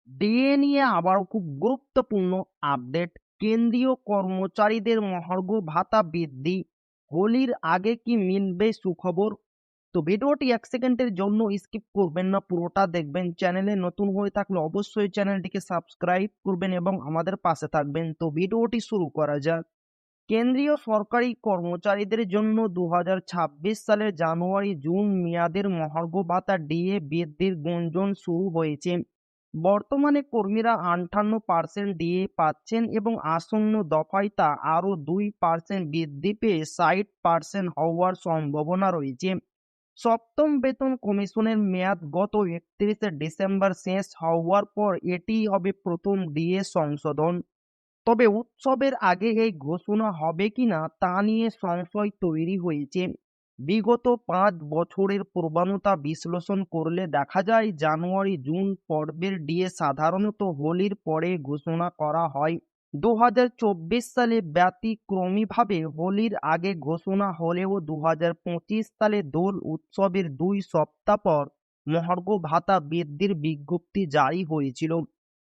DA নিয়ে আবারও খুব গুরুত্বপূর্ণ আপডেট। কেন্দ্রীয় কর্মচারীদের মহার্ঘ ভাতা বৃদ্ধি, হোলির আগে কি মিলবে সুখবর? তো ভিডিওটি 1 সেকেন্ডের জন্য স্কিপ করবেন না, পুরোটা দেখবেন। চ্যানেলে নতুন হয়ে থাকলে অবশ্যই চ্যানেলটিকে সাবস্ক্রাইব করবেন এবং আমাদের পাশে থাকবেন। তো ভিডিওটি শুরু করা যাক। কেন্দ্রীয় সরকারি কর্মচারীদের জন্য 2026 সালের জানুয়ারি-জুন মেয়াদের মহার্ঘ ভাতা ডিএ বৃদ্ধির গুঞ্জন শুরু হয়েছে। বর্তমানে কর্মীরা 58% ডিএ পাচ্ছেন এবং আসন্ন দফায় তা আরও 2% বৃদ্ধি পেয়ে 60% হওয়ার সম্ভাবনা রয়েছে। সপ্তম বেতন কমিশনের মেয়াদ গত 31শে ডিসেম্বর শেষ হওয়ার পর এটিই হবে প্রথম ডিএ সংশোধন। তবে উৎসবের আগে এই ঘোষণা হবে কিনা তা নিয়ে সংশয় তৈরি হয়েছে। বিগত 5 বছরের প্রবণতা বিশ্লেষণ করলে দেখা যায় জানুয়ারি-জুন পর্বের ডিএ সাধারণত হোলির পরে ঘোষণা করা হয়। 2024 সালে ব্যতিক্রমীভাবে হোলির আগে ঘোষণা হলেও 2025 সালে দোল উৎসবের 2 সপ্তাহ পর মহার্ঘ ভাতা বৃদ্ধির বিজ্ঞপ্তি জারি হয়েছিল।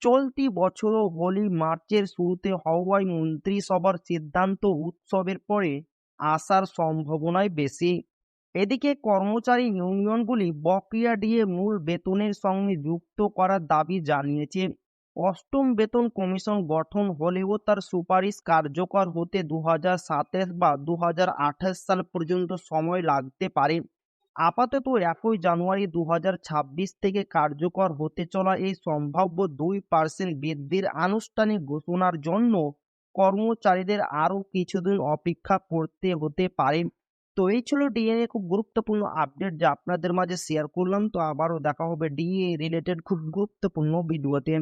চলতি বছরও হোলি মার্চের শুরুতে হওয়ায় মন্ত্রিসভার সিদ্ধান্ত উৎসবের পরে আসার সম্ভাবনাই বেশি। এদিকে কর্মচারী ইউনিয়নগুলি বকেয়া ডিএ মূল বেতনের সঙ্গে যুক্ত করার দাবি জানিয়েছে। অষ্টম বেতন কমিশন গঠন হলেও তার সুপারিশ কার্যকর হতে 2027 বা 2028 সাল পর্যন্ত সময় লাগতে পারে। আপাতত 1 জানুয়ারি 2026 থেকে কার্যকর হতে চলা এই সম্ভাব্য 2% বৃদ্ধির আনুষ্ঠানিক ঘোষণার জন্য কর্মচারীদের আরও কিছুদিন অপেক্ষা করতে হতে পারে। তো এই ছিল ডিএ খুব গুরুত্বপূর্ণ আপডেট যা আপনাদের মাঝে শেয়ার করলাম। তো আবারও দেখা হবে ডিএ রিলেটেড খুব গুরুত্বপূর্ণ ভিডিওতে।